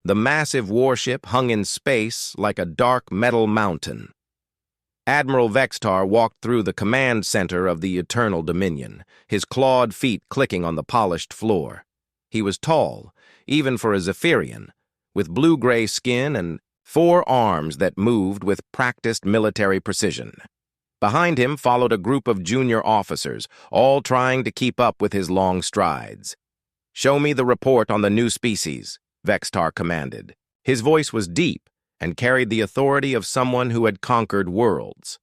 The massive warship hung in space like a dark metal mountain. Admiral Vextar walked through the command center of the Eternal Dominion, his clawed feet clicking on the polished floor. He was tall, even for a Zephyrian, with blue-gray skin and 4 arms that moved with practiced military precision. Behind him followed a group of junior officers, all trying to keep up with his long strides. "Show me the report on the new species," Vextar commanded. His voice was deep and carried the authority of someone who had conquered worlds.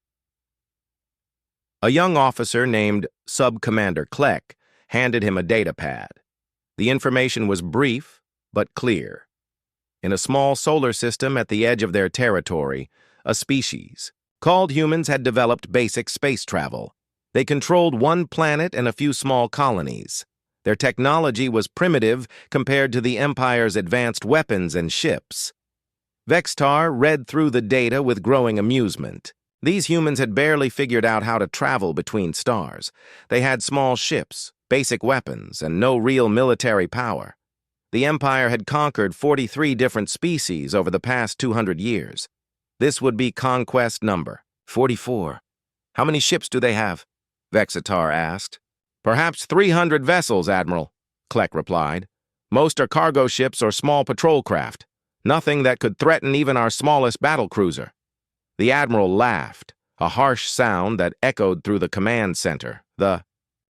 A young officer named Sub-Commander Kleck handed him a datapad. The information was brief but clear. In a small solar system at the edge of their territory, a species called humans had developed basic space travel. They controlled one planet and a few small colonies. Their technology was primitive compared to the Empire's advanced weapons and ships. Vextar read through the data with growing amusement. These humans had barely figured out how to travel between stars. They had small ships, basic weapons, and no real military power. The Empire had conquered 43 different species over the past 200 years. This would be conquest number 44. "How many ships do they have?" Vextar asked. "Perhaps 300 vessels, Admiral," Kleck replied. "Most are cargo ships or small patrol craft. Nothing that could threaten even our smallest battlecruiser." The Admiral laughed, a harsh sound that echoed through the command center. The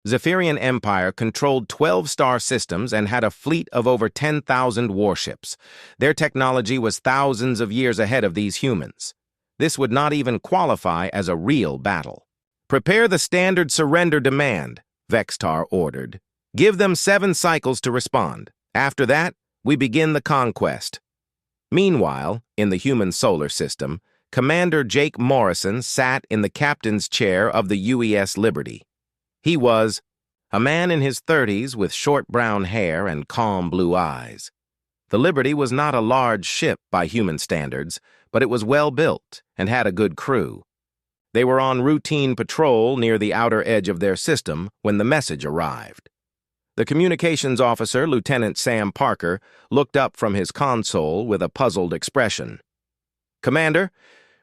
Zephyrian Empire controlled 12 star systems and had a fleet of over 10,000 warships. Their technology was thousands of years ahead of these humans. This would not even qualify as a real battle. "Prepare the standard surrender demand," Vextar ordered. "Give them 7 cycles to respond. After that, we begin the conquest." Meanwhile, in the human solar system, Commander Jake Morrison sat in the captain's chair of the UES Liberty. He was a man in his 30s with short brown hair and calm blue eyes. The Liberty was not a large ship by human standards, but it was well built and had a good crew. They were on routine patrol near the outer edge of their system when the message arrived. The communications officer, Lieutenant Sam Parker, looked up from his console with a puzzled expression. "Commander,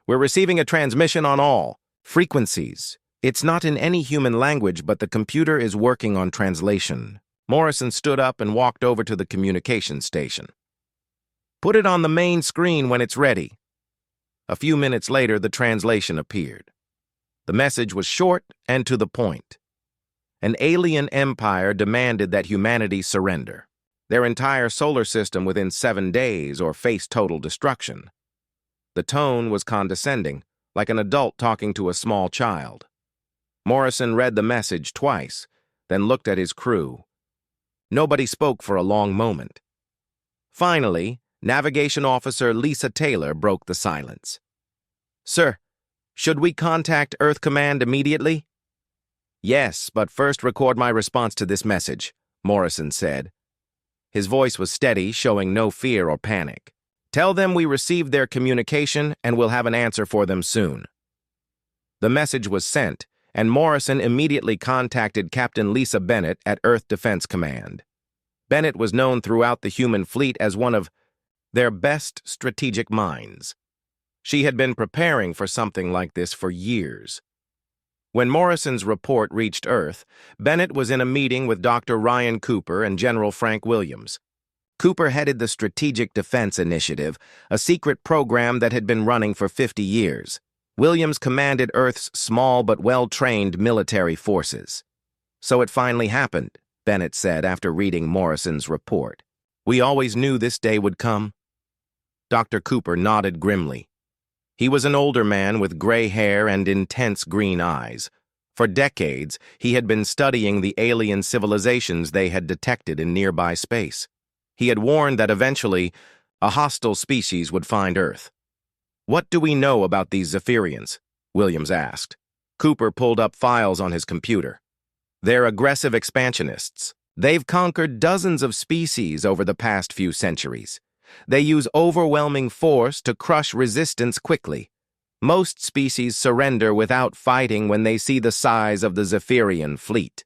we're receiving a transmission on all frequencies. It's not in any human language, but the computer is working on translation." Morrison stood up and walked over to the communications station. "Put it on the main screen when it's ready." A few minutes later, the translation appeared. The message was short and to the point. An alien empire demanded that humanity surrender. Their entire solar system within 7 days or face total destruction. The tone was condescending, like an adult talking to a small child. Morrison read the message twice, then looked at his crew. Nobody spoke for a long moment. Finally, Navigation Officer Lisa Taylor broke the silence. "Sir, should we contact Earth Command immediately?" "Yes, but first record my response to this message," Morrison said. His voice was steady, showing no fear or panic. "Tell them we received their communication and we'll have an answer for them soon." The message was sent, and Morrison immediately contacted Captain Lisa Bennett at Earth Defense Command. Bennett was known throughout the human fleet as one of their best strategic minds. She had been preparing for something like this for years. When Morrison's report reached Earth, Bennett was in a meeting with Dr. Ryan Cooper and General Frank Williams. Cooper headed the Strategic Defense Initiative, a secret program that had been running for 50 years. Williams commanded Earth's small but well-trained military forces. "So it finally happened," Bennett said after reading Morrison's report. "We always knew this day would come." Dr. Cooper nodded grimly. He was an older man with gray hair and intense green eyes. For decades, he had been studying the alien civilizations they had detected in nearby space. He had warned that eventually, a hostile species would find Earth. "What do we know about these Zephyrians?" Williams asked. Cooper pulled up files on his computer. "They're aggressive expansionists. They've conquered dozens of species over the past few centuries. They use overwhelming force to crush resistance quickly. Most species surrender without fighting when they see the size of the Zephyrian fleet."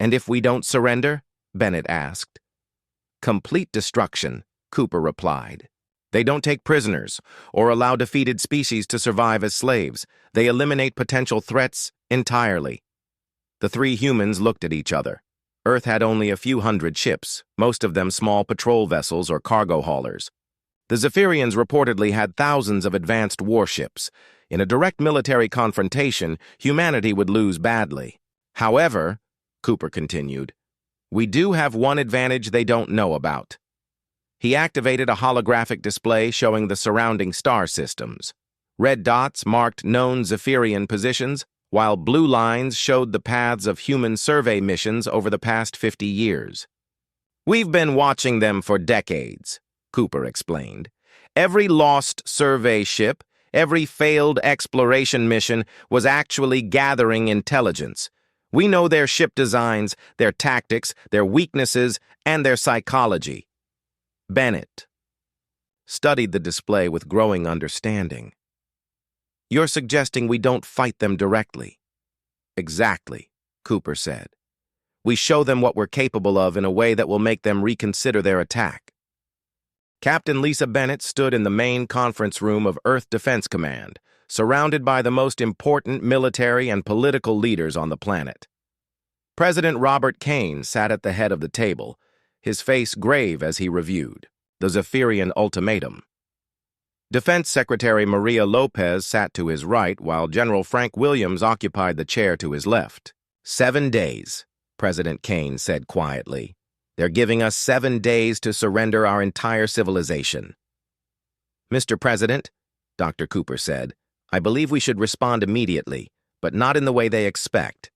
"And if we don't surrender?" Bennett asked. "Complete destruction," Cooper replied. They don't take prisoners or allow defeated species to survive as slaves. They eliminate potential threats entirely. The three humans looked at each other. Earth had only a few hundred ships, most of them small patrol vessels or cargo haulers. The Zephyrians reportedly had thousands of advanced warships. In a direct military confrontation, humanity would lose badly. However, Cooper continued, we do have one advantage they don't know about. He activated a holographic display showing the surrounding star systems. Red dots marked known Zephyrian positions, while blue lines showed the paths of human survey missions over the past 50 years. We've been watching them for decades, Cooper explained. Every lost survey ship, every failed exploration mission was actually gathering intelligence. We know their ship designs, their tactics, their weaknesses, and their psychology. Bennett studied the display with growing understanding. You're suggesting we don't fight them directly? Exactly, Cooper said. We show them what we're capable of in a way that will make them reconsider their attack. Captain Lisa Bennett stood in the main conference room of Earth Defense Command, surrounded by the most important military and political leaders on the planet. President Robert Kane sat at the head of the table, his face grave as he reviewed the Zephyrian ultimatum. Defense Secretary Maria Lopez sat to his right, while General Frank Williams occupied the chair to his left. 7 days, President Kane said quietly. They're giving us 7 days to surrender our entire civilization. Mr. President, Dr. Cooper said, I believe we should respond immediately, but not in the way they expect.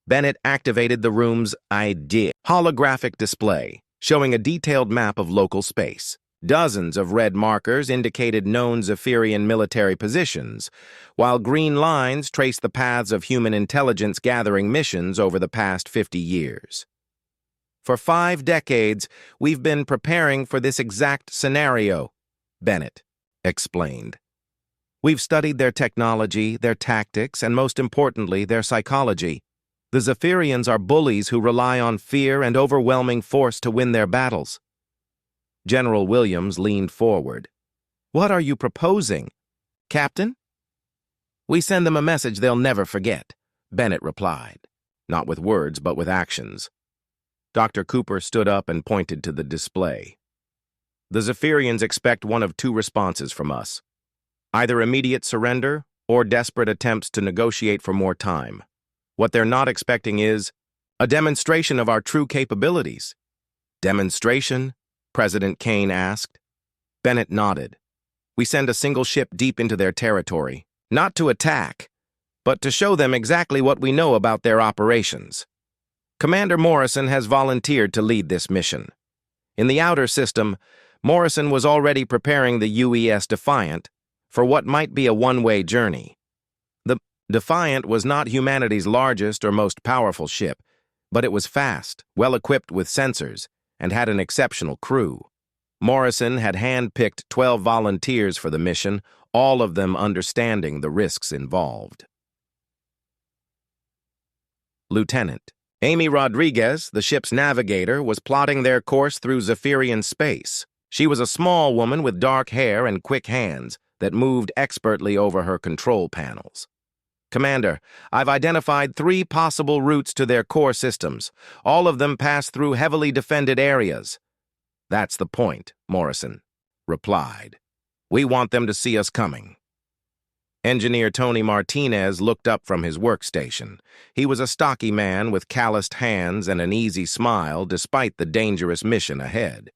Bennett activated the room's holographic display, showing a detailed map of local space. Dozens of red markers indicated known Zephyrian military positions, while green lines traced the paths of human intelligence gathering missions over the past 50 years. For 5 decades, we've been preparing for this exact scenario, Bennett explained. We've studied their technology, their tactics, and most importantly, their psychology. The Zephyrians are bullies who rely on fear and overwhelming force to win their battles. General Williams leaned forward. What are you proposing, Captain? We send them a message they'll never forget, Bennett replied, not with words but with actions. Dr. Cooper stood up and pointed to the display. The Zephyrians expect one of 2 responses from us, either immediate surrender or desperate attempts to negotiate for more time. What they're not expecting is a demonstration of our true capabilities. Demonstration? President Kane asked. Bennett nodded. We send a single ship deep into their territory, not to attack, but to show them exactly what we know about their operations. Commander Morrison has volunteered to lead this mission. In the outer system, Morrison was already preparing the UES Defiant for what might be a one-way journey. The Defiant was not humanity's largest or most powerful ship, but it was fast, well-equipped with sensors, and had an exceptional crew. Morrison had hand-picked 12 volunteers for the mission, all of them understanding the risks involved. Lieutenant Amy Rodriguez, the ship's navigator, was plotting their course through Zephyrian space. She was a small woman with dark hair and quick hands that moved expertly over her control panels. Commander, I've identified 3 possible routes to their core systems. All of them pass through heavily defended areas. That's the point, Morrison replied. We want them to see us coming. Engineer Tony Martinez looked up from his workstation. He was a stocky man with calloused hands and an easy smile despite the dangerous mission ahead.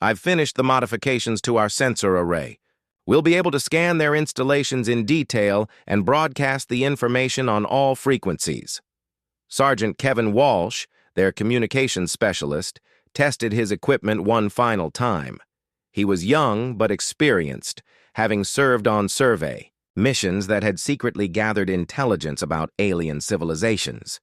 I've finished the modifications to our sensor array. We'll be able to scan their installations in detail and broadcast the information on all frequencies. Sergeant Kevin Walsh, their communications specialist, tested his equipment one final time. He was young but experienced, having served on survey, missions that had secretly gathered intelligence about alien civilizations.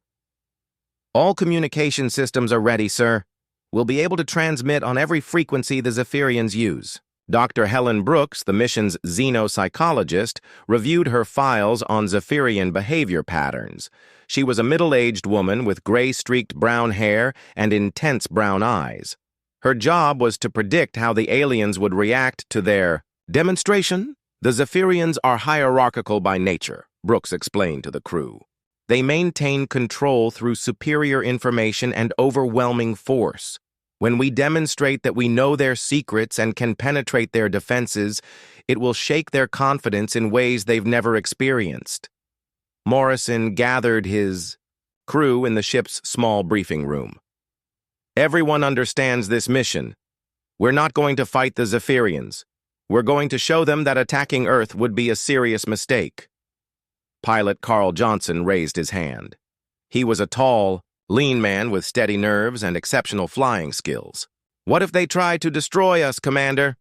All communication systems are ready, sir. We'll be able to transmit on every frequency the Zephyrians use. Dr. Helen Brooks, the mission's xenopsychologist, reviewed her files on Zephyrian behavior patterns. She was a middle-aged woman with gray-streaked brown hair and intense brown eyes. Her job was to predict how the aliens would react to their demonstration. The Zephyrians are hierarchical by nature, Brooks explained to the crew. They maintain control through superior information and overwhelming force. When we demonstrate that we know their secrets and can penetrate their defenses, it will shake their confidence in ways they've never experienced. Morrison gathered his crew in the ship's small briefing room. Everyone understands this mission. We're not going to fight the Zephyrians. We're going to show them that attacking Earth would be a serious mistake. Pilot Carl Johnson raised his hand. He was a tall, lean man with steady nerves and exceptional flying skills. What if they try to destroy us, Commander?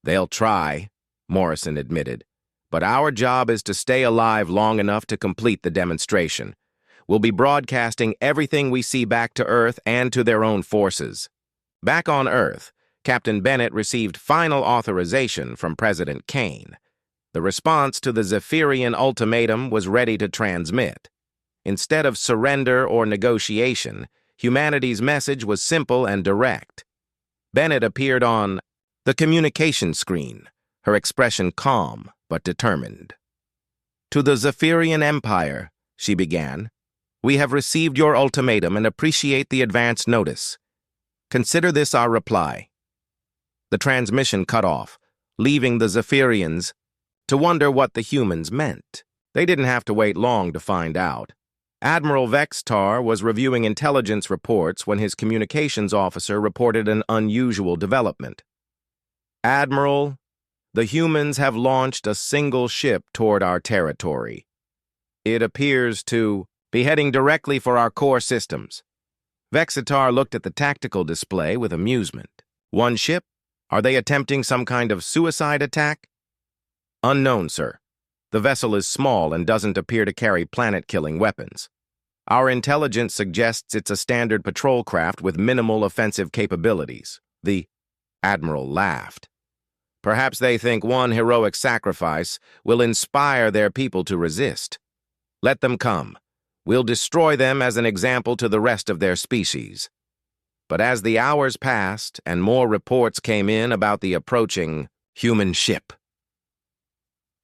They'll try, Morrison admitted. But our job is to stay alive long enough to complete the demonstration. We'll be broadcasting everything we see back to Earth and to their own forces. Back on Earth, Captain Bennett received final authorization from President Kane. The response to the Zephyrian ultimatum was ready to transmit. Instead of surrender or negotiation, humanity's message was simple and direct. Bennett appeared on the communication screen, her expression calm but determined. To the Zephyrian Empire, she began, we have received your ultimatum and appreciate the advance notice. Consider this our reply. The transmission cut off, leaving the Zephyrians to wonder what the humans meant. They didn't have to wait long to find out. Admiral Vextar was reviewing intelligence reports when his communications officer reported an unusual development. Admiral, the humans have launched a single ship toward our territory. It appears to be heading directly for our core systems. Vexitar looked at the tactical display with amusement. One ship? Are they attempting some kind of suicide attack? Unknown, sir. The vessel is small and doesn't appear to carry planet-killing weapons. Our intelligence suggests it's a standard patrol craft with minimal offensive capabilities. The Admiral laughed. Perhaps they think one heroic sacrifice will inspire their people to resist. Let them come. We'll destroy them as an example to the rest of their species. But as the hours passed and more reports came in about the approaching human ship,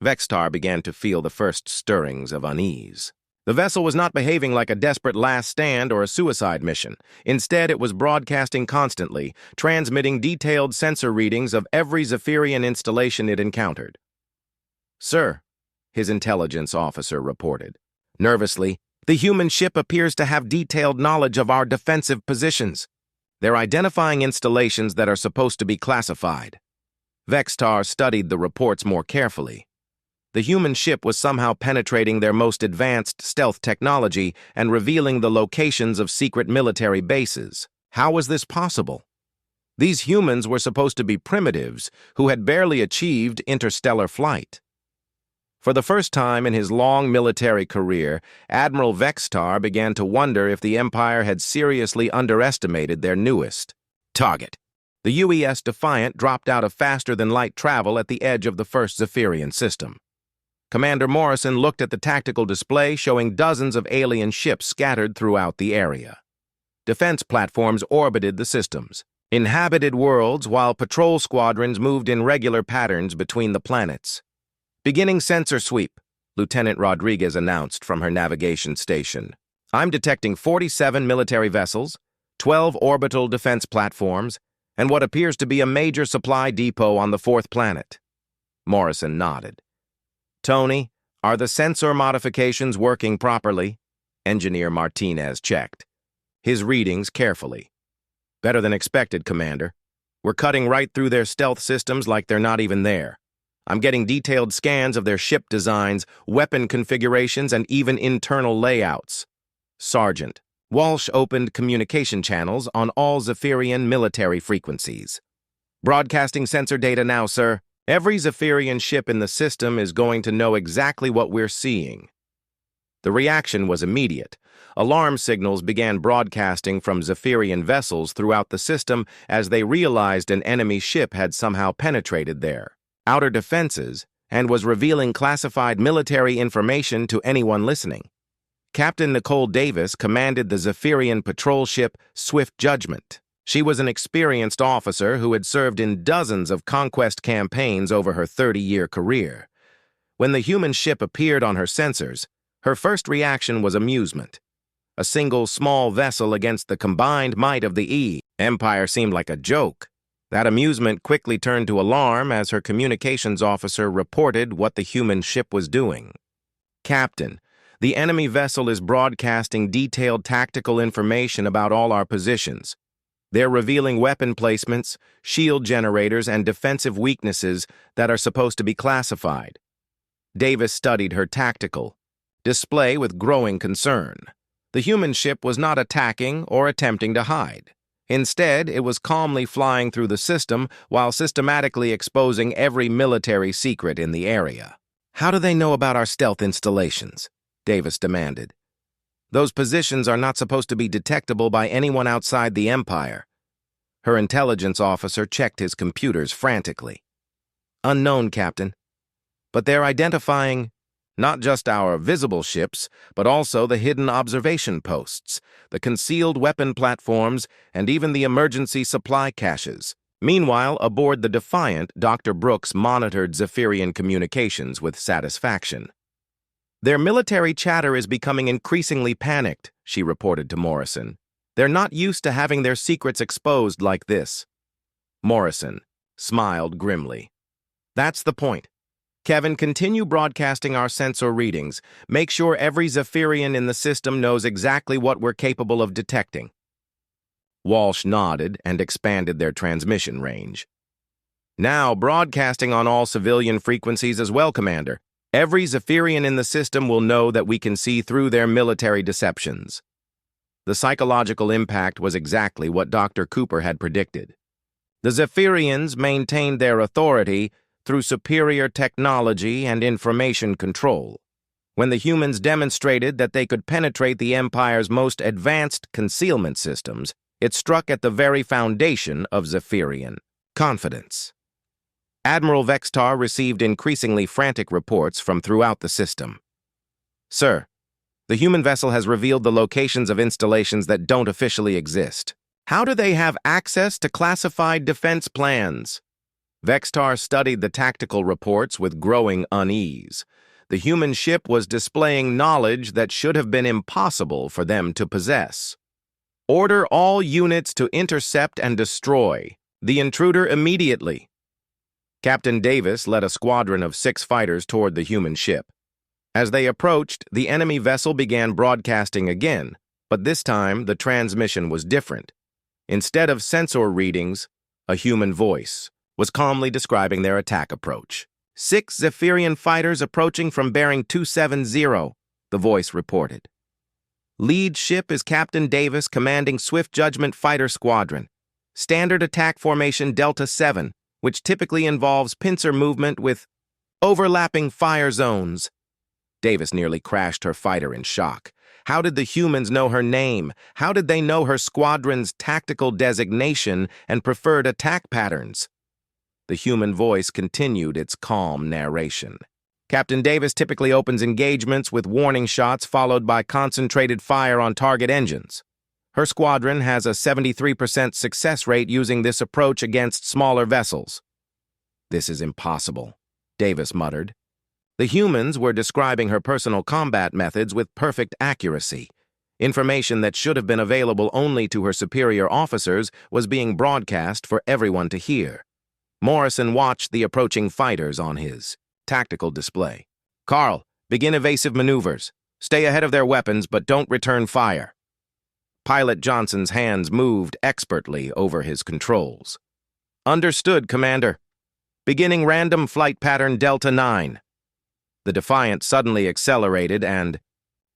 Vextar began to feel the first stirrings of unease. The vessel was not behaving like a desperate last stand or a suicide mission. Instead, it was broadcasting constantly, transmitting detailed sensor readings of every Zephyrian installation it encountered. Sir, his intelligence officer reported. Nervously, the human ship appears to have detailed knowledge of our defensive positions. They're identifying installations that are supposed to be classified. Vextar studied the reports more carefully. The human ship was somehow penetrating their most advanced stealth technology and revealing the locations of secret military bases. How was this possible? These humans were supposed to be primitives who had barely achieved interstellar flight. For the first time in his long military career, Admiral Vextar began to wonder if the Empire had seriously underestimated their newest target. The UES Defiant dropped out of faster-than-light travel at the edge of the first Zephyrian system. Commander Morrison looked at the tactical display showing dozens of alien ships scattered throughout the area. Defense platforms orbited the systems, inhabited worlds, while patrol squadrons moved in regular patterns between the planets. Beginning sensor sweep, Lieutenant Rodriguez announced from her navigation station. I'm detecting 47 military vessels, 12 orbital defense platforms, and what appears to be a major supply depot on the fourth planet. Morrison nodded. Tony, are the sensor modifications working properly? Engineer Martinez checked. His readings carefully. Better than expected, Commander. We're cutting right through their stealth systems like they're not even there. I'm getting detailed scans of their ship designs, weapon configurations, and even internal layouts. Sergeant, Walsh opened communication channels on all Zephyrian military frequencies. Broadcasting sensor data now, sir. Every Zephyrian ship in the system is going to know exactly what we're seeing. The reaction was immediate. Alarm signals began broadcasting from Zephyrian vessels throughout the system as they realized an enemy ship had somehow penetrated their outer defenses and was revealing classified military information to anyone listening. Captain Nicole Davis commanded the Zephyrian patrol ship Swift Judgment. She was an experienced officer who had served in dozens of conquest campaigns over her 30-year career. When the human ship appeared on her sensors, her first reaction was amusement. A single small vessel against the combined might of the Empire seemed like a joke. That amusement quickly turned to alarm as her communications officer reported what the human ship was doing. "Captain, the enemy vessel is broadcasting detailed tactical information about all our positions. They're revealing weapon placements, shield generators, and defensive weaknesses that are supposed to be classified." Davis studied her tactical display with growing concern. The human ship was not attacking or attempting to hide. Instead, it was calmly flying through the system while systematically exposing every military secret in the area. "How do they know about our stealth installations?" Davis demanded. "Those positions are not supposed to be detectable by anyone outside the Empire." Her intelligence officer checked his computers frantically. "Unknown, Captain. But they're identifying not just our visible ships, but also the hidden observation posts, the concealed weapon platforms, and even the emergency supply caches." Meanwhile, aboard the Defiant, Dr. Brooks monitored Zephyrian communications with satisfaction. "Their military chatter is becoming increasingly panicked," she reported to Morrison. "They're not used to having their secrets exposed like this." Morrison smiled grimly. "That's the point. Kevin, continue broadcasting our sensor readings. Make sure every Zephyrian in the system knows exactly what we're capable of detecting." Walsh nodded and expanded their transmission range. "Now broadcasting on all civilian frequencies as well, Commander. Every Zephyrian in the system will know that we can see through their military deceptions." The psychological impact was exactly what Dr. Cooper had predicted. The Zephyrians maintained their authority through superior technology and information control. When the humans demonstrated that they could penetrate the Empire's most advanced concealment systems, it struck at the very foundation of Zephyrian confidence. Admiral Vextar received increasingly frantic reports from throughout the system. "Sir, the human vessel has revealed the locations of installations that don't officially exist. How do they have access to classified defense plans?" Vextar studied the tactical reports with growing unease. The human ship was displaying knowledge that should have been impossible for them to possess. "Order all units to intercept and destroy the intruder immediately." Captain Davis led a squadron of 6 fighters toward the human ship. As they approached, the enemy vessel began broadcasting again, but this time the transmission was different. Instead of sensor readings, a human voice was calmly describing their attack approach. "6 Zephyrian fighters approaching from bearing 270, the voice reported. "Lead ship is Captain Davis commanding Swift Judgment Fighter Squadron. Standard attack formation Delta 7, which typically involves pincer movement with overlapping fire zones." Davis nearly crashed her fighter in shock. How did the humans know her name? How did they know her squadron's tactical designation and preferred attack patterns? The human voice continued its calm narration. "Captain Davis typically opens engagements with warning shots followed by concentrated fire on target engines. Her squadron has a 73% success rate using this approach against smaller vessels." "This is impossible," Davis muttered. The humans were describing her personal combat methods with perfect accuracy. Information that should have been available only to her superior officers was being broadcast for everyone to hear. Morrison watched the approaching fighters on his tactical display. "Carl, begin evasive maneuvers. Stay ahead of their weapons, but don't return fire." Pilot Johnson's hands moved expertly over his controls. "Understood, Commander. Beginning random flight pattern Delta 9. The Defiant suddenly accelerated and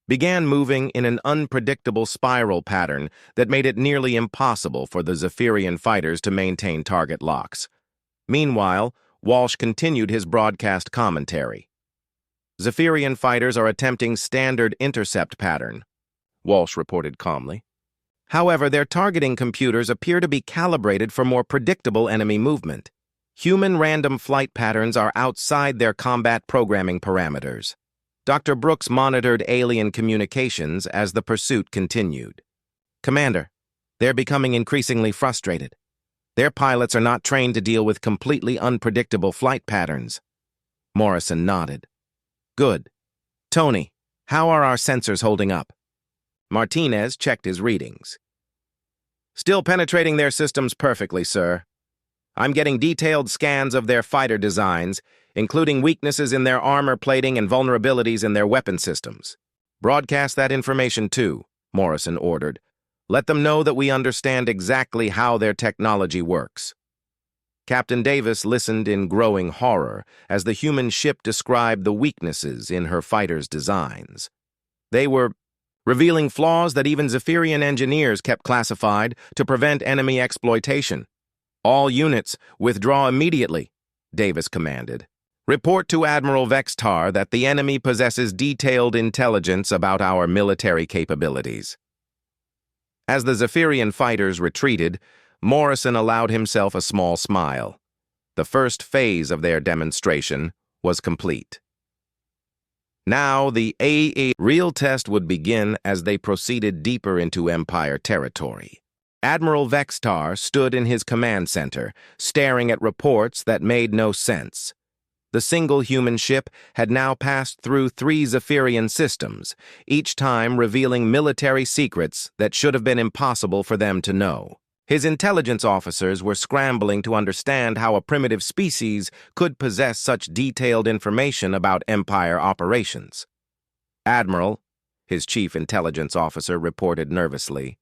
began moving in an unpredictable spiral pattern that made it nearly impossible for the Zephyrian fighters to maintain target locks. Meanwhile, Walsh continued his broadcast commentary. "Zephyrian fighters are attempting standard intercept pattern," Walsh reported calmly. "However, their targeting computers appear to be calibrated for more predictable enemy movement. Human random flight patterns are outside their combat programming parameters." Dr. Brooks monitored alien communications as the pursuit continued. "Commander, They're becoming increasingly frustrated. Their pilots are not trained to deal with completely unpredictable flight patterns. Morrison nodded. Good. Tony, how are our sensors holding up? Martinez checked his readings. Still penetrating their systems perfectly, sir. I'm getting detailed scans of their fighter designs, including weaknesses in their armor plating and vulnerabilities in their weapon systems. Broadcast that information too, Morrison ordered. Let them know that we understand exactly how their technology works. Captain Davis listened in growing horror as the human ship described the weaknesses in her fighters' designs. They were revealing flaws that even Zephyrian engineers kept classified to prevent enemy exploitation. All units, withdraw immediately, Davis commanded. Report to Admiral Vextar that the enemy possesses detailed intelligence about our military capabilities. As the Zephyrian fighters retreated, Morrison allowed himself a small smile. The first phase of their demonstration was complete. Now the real test would begin as they proceeded deeper into Empire territory. Admiral Vextar stood in his command center, staring at reports that made no sense. The single human ship had now passed through 3 Zephyrian systems, each time revealing military secrets that should have been impossible for them to know. His intelligence officers were scrambling to understand how a primitive species could possess such detailed information about Empire operations. Admiral, his chief intelligence officer reported nervously,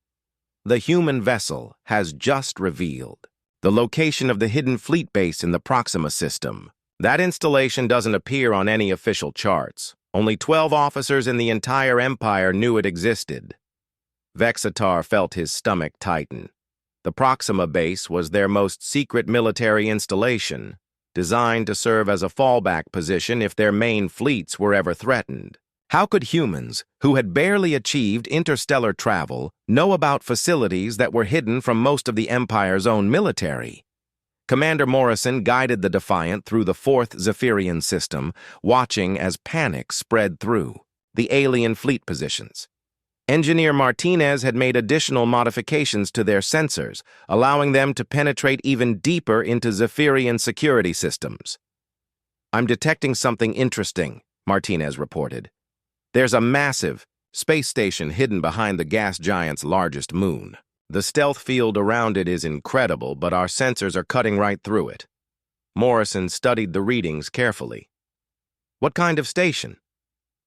the human vessel has just revealed the location of the hidden fleet base in the Proxima system. That installation doesn't appear on any official charts. Only 12 officers in the entire Empire knew it existed. Vexatar felt his stomach tighten. The Proxima base was their most secret military installation, designed to serve as a fallback position if their main fleets were ever threatened. How could humans, who had barely achieved interstellar travel, know about facilities that were hidden from most of the Empire's own military? Commander Morrison guided the Defiant through the 4th Zephyrian system, watching as panic spread through the alien fleet positions. Engineer Martinez had made additional modifications to their sensors, allowing them to penetrate even deeper into Zephyrian security systems. I'm detecting something interesting, Martinez reported. There's a massive space station hidden behind the gas giant's largest moon. The stealth field around it is incredible, but our sensors are cutting right through it. Morrison studied the readings carefully. What kind of station?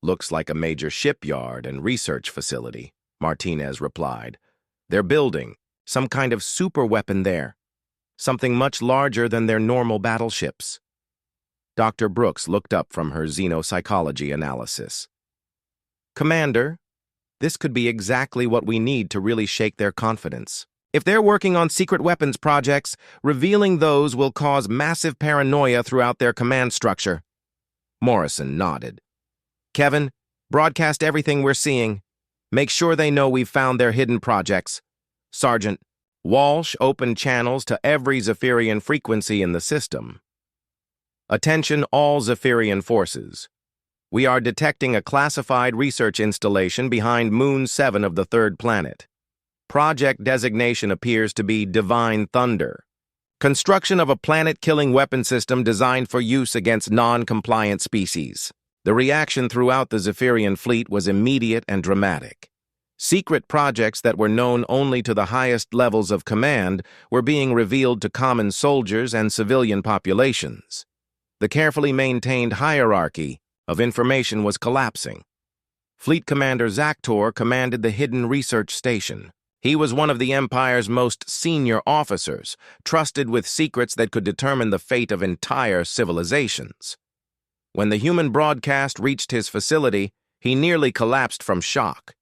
Looks like a major shipyard and research facility, Martinez replied. They're building some kind of superweapon there, something much larger than their normal battleships. Dr. Brooks looked up from her xenopsychology analysis. Commander, this could be exactly what we need to really shake their confidence. If they're working on secret weapons projects, revealing those will cause massive paranoia throughout their command structure. Morrison nodded. Kevin, broadcast everything we're seeing. Make sure they know we've found their hidden projects. Sergeant, Walsh opened channels to every Zephyrian frequency in the system. Attention all Zephyrian forces. We are detecting a classified research installation behind Moon 7 of the 3rd planet. Project designation appears to be Divine Thunder. Construction of a planet-killing weapon system designed for use against non-compliant species. The reaction throughout the Zephyrian fleet was immediate and dramatic. Secret projects that were known only to the highest levels of command were being revealed to common soldiers and civilian populations. The carefully maintained hierarchy of information was collapsing. Fleet Commander Zaktor commanded the hidden research station. He was one of the Empire's most senior officers, trusted with secrets that could determine the fate of entire civilizations. When the human broadcast reached his facility, he nearly collapsed from shock.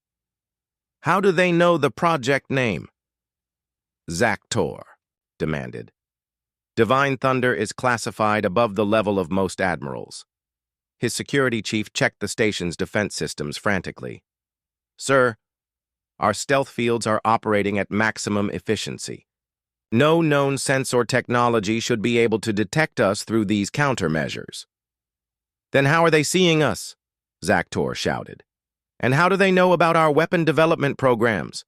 How do they know the project name? Zaktor demanded. Divine Thunder is classified above the level of most admirals. His security chief checked the station's defense systems frantically. Sir, our stealth fields are operating at maximum efficiency. No known sensor technology should be able to detect us through these countermeasures. Then how are they seeing us? Zaktor shouted. And how do they know about our weapon development programs?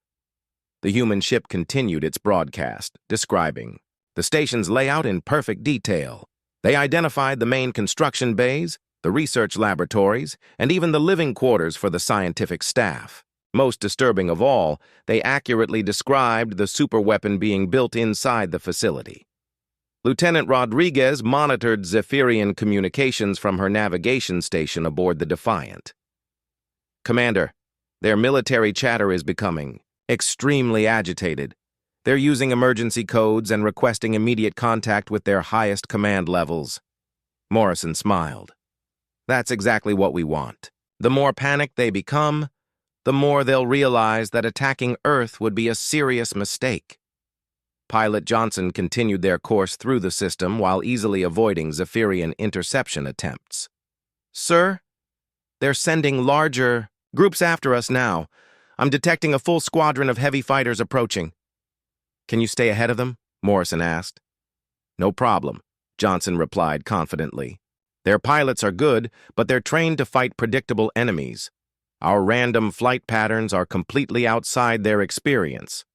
The human ship continued its broadcast, describing the station's layout in perfect detail. They identified the main construction bays, the research laboratories, and even the living quarters for the scientific staff. Most disturbing of all, they accurately described the superweapon being built inside the facility. Lieutenant Rodriguez monitored Zephyrian communications from her navigation station aboard the Defiant. "Commander, their military chatter is becoming extremely agitated. They're using emergency codes and requesting immediate contact with their highest command levels." Morrison smiled. "That's exactly what we want. The more panicked they become, the more they'll realize that attacking Earth would be a serious mistake." Pilot Johnson continued their course through the system while easily avoiding Zephyrian interception attempts. "Sir, they're sending larger groups after us now. I'm detecting a full squadron of heavy fighters approaching." "Can you stay ahead of them?" Morrison asked. "No problem," Johnson replied confidently. "Their pilots are good, but they're trained to fight predictable enemies. Our random flight patterns are completely outside their experience."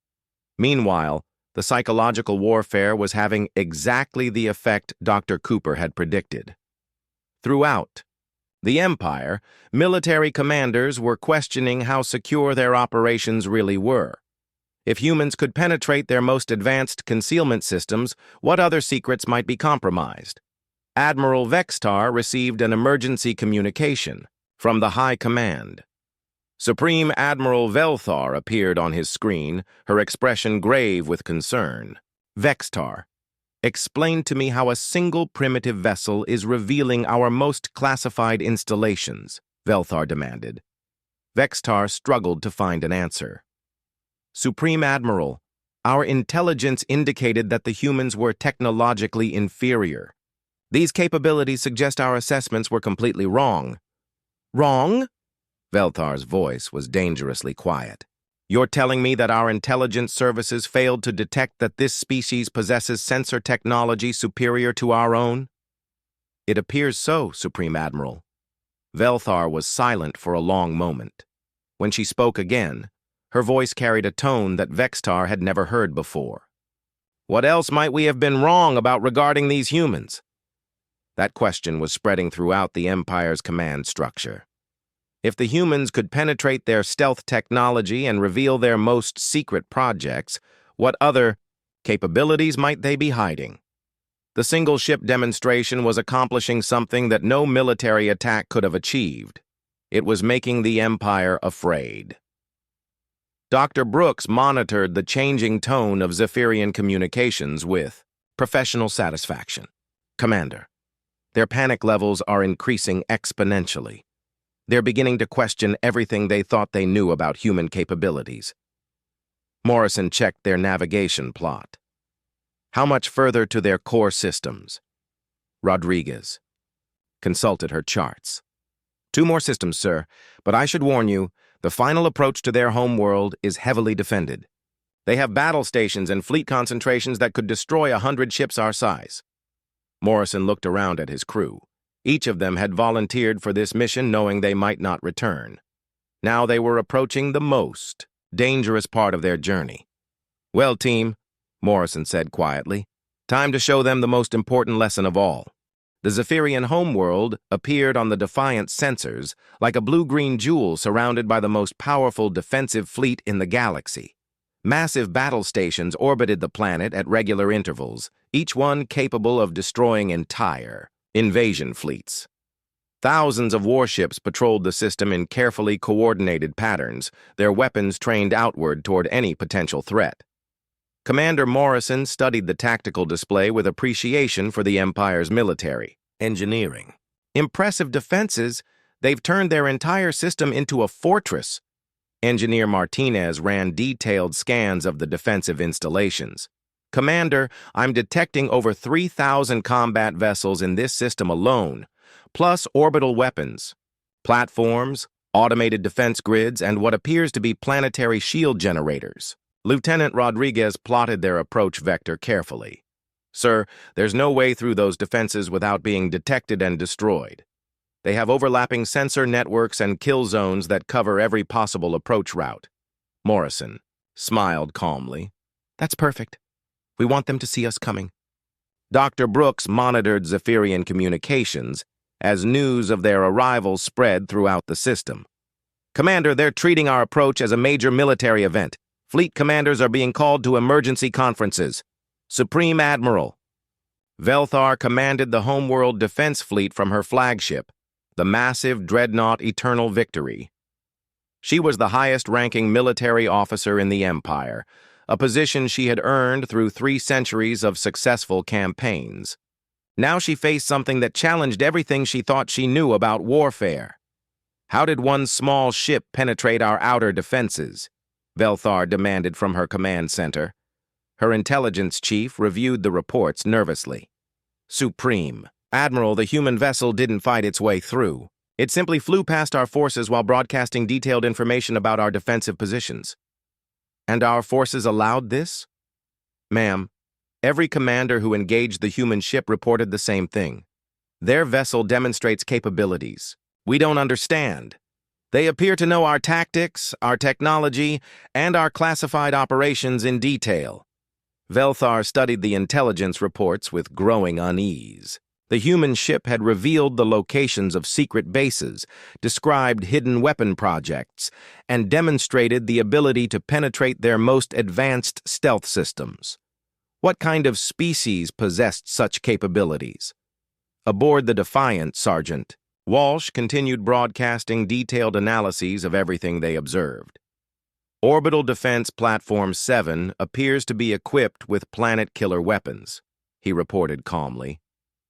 Meanwhile, the psychological warfare was having exactly the effect Dr. Cooper had predicted. Throughout the Empire, military commanders were questioning how secure their operations really were. If humans could penetrate their most advanced concealment systems, what other secrets might be compromised? Admiral Vextar received an emergency communication from the High Command. Supreme Admiral Velthar appeared on his screen, her expression grave with concern. "Vextar, explain to me how a single primitive vessel is revealing our most classified installations," Velthar demanded. Vextar struggled to find an answer. "Supreme Admiral, our intelligence indicated that the humans were technologically inferior. These capabilities suggest our assessments were completely wrong." "Wrong?" Velthar's voice was dangerously quiet. "You're telling me that our intelligence services failed to detect that this species possesses sensor technology superior to our own?" "It appears so, Supreme Admiral." Velthar was silent for a long moment. When she spoke again, her voice carried a tone that Vextar had never heard before. "What else might we have been wrong about regarding these humans?" That question was spreading throughout the Empire's command structure. If the humans could penetrate their stealth technology and reveal their most secret projects, what other capabilities might they be hiding? The single-ship demonstration was accomplishing something that no military attack could have achieved. It was making the Empire afraid. Dr. Brooks monitored the changing tone of Zephyrian communications with professional satisfaction. "Commander, their panic levels are increasing exponentially. They're beginning to question everything they thought they knew about human capabilities." Morrison checked their navigation plot. "How much further to their core systems?" Rodriguez consulted her charts. "2 more systems, sir, but I should warn you, the final approach to their homeworld is heavily defended. They have battle stations and fleet concentrations that could destroy 100 ships our size." Morrison looked around at his crew. Each of them had volunteered for this mission knowing they might not return. Now they were approaching the most dangerous part of their journey. "Well, team," Morrison said quietly, "time to show them the most important lesson of all." The Zephyrian homeworld appeared on the Defiant sensors like a blue-green jewel surrounded by the most powerful defensive fleet in the galaxy. Massive battle stations orbited the planet at regular intervals, each one capable of destroying entire invasion fleets. Thousands of warships patrolled the system in carefully coordinated patterns, their weapons trained outward toward any potential threat. Commander Morrison studied the tactical display with appreciation for the Empire's military engineering. "Impressive defenses. They've turned their entire system into a fortress." Engineer Martinez ran detailed scans of the defensive installations. "Commander, I'm detecting over 3,000 combat vessels in this system alone, plus orbital weapons, platforms, automated defense grids, and what appears to be planetary shield generators." Lieutenant Rodriguez plotted their approach vector carefully. "Sir, there's no way through those defenses without being detected and destroyed. They have overlapping sensor networks and kill zones that cover every possible approach route." Morrison smiled calmly. That's perfect. We want them to see us coming. Dr. Brooks monitored Zephyrian communications as news of their arrival spread throughout the system. Commander, they're treating our approach as a major military event. Fleet commanders are being called to emergency conferences. Supreme Admiral. Velthar commanded the Homeworld Defense Fleet from her flagship, the massive dreadnought Eternal Victory. She was the highest-ranking military officer in the Empire, a position she had earned through 3 centuries of successful campaigns. Now she faced something that challenged everything she thought she knew about warfare. How did one small ship penetrate our outer defenses? Velthar demanded from her command center. Her intelligence chief reviewed the reports nervously. Supreme. Admiral, the human vessel didn't fight its way through. It simply flew past our forces while broadcasting detailed information about our defensive positions. And our forces allowed this? Ma'am, every commander who engaged the human ship reported the same thing. Their vessel demonstrates capabilities we don't understand. They appear to know our tactics, our technology, and our classified operations in detail. Velthar studied the intelligence reports with growing unease. The human ship had revealed the locations of secret bases, described hidden weapon projects, and demonstrated the ability to penetrate their most advanced stealth systems. What kind of species possessed such capabilities? Aboard the Defiant, Sergeant, Walsh continued broadcasting detailed analyses of everything they observed. Orbital Defense Platform 7 appears to be equipped with planet-killer weapons, he reported calmly.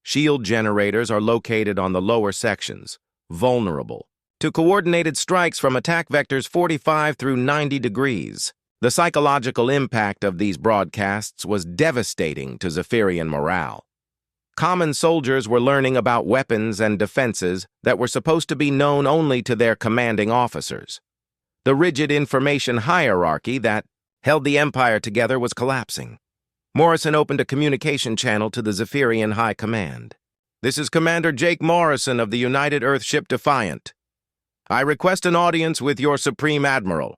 Shield generators are located on the lower sections, vulnerable to coordinated strikes from attack vectors 45 through 90 degrees. The psychological impact of these broadcasts was devastating to Zephyrian morale. Common soldiers were learning about weapons and defenses that were supposed to be known only to their commanding officers. The rigid information hierarchy that held the Empire together was collapsing. Morrison opened a communication channel to the Zephyrian High Command. This is Commander Jake Morrison of the United Earthship Defiant. I request an audience with your Supreme Admiral.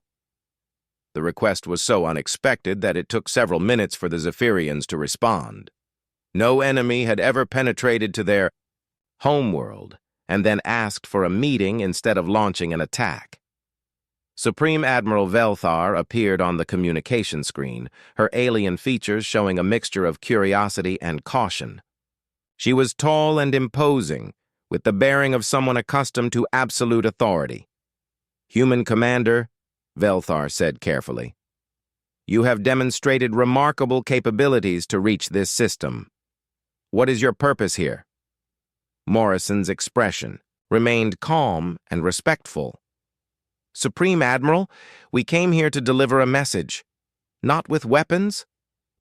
The request was so unexpected that it took several minutes for the Zephyrians to respond. No enemy had ever penetrated to their homeworld and then asked for a meeting instead of launching an attack. Supreme Admiral Velthar appeared on the communication screen, her alien features showing a mixture of curiosity and caution. She was tall and imposing, with the bearing of someone accustomed to absolute authority. Human Commander, Velthar said carefully, you have demonstrated remarkable capabilities to reach this system. What is your purpose here? Morrison's expression remained calm and respectful. Supreme Admiral, we came here to deliver a message, not with weapons,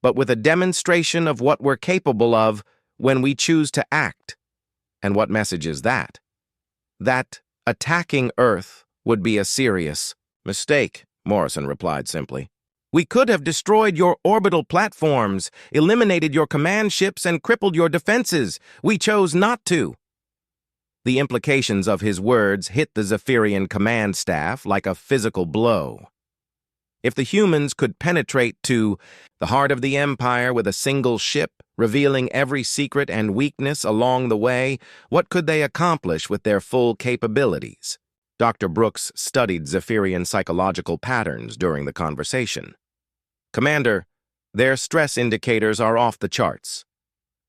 but with a demonstration of what we're capable of when we choose to act. And what message is that? That attacking Earth would be a serious mistake, Morrison replied simply. We could have destroyed your orbital platforms, eliminated your command ships, and crippled your defenses. We chose not to. The implications of his words hit the Zephyrian command staff like a physical blow. If the humans could penetrate to the heart of the Empire with a single ship, revealing every secret and weakness along the way, what could they accomplish with their full capabilities? Dr. Brooks studied Zephyrian psychological patterns during the conversation. Commander, their stress indicators are off the charts.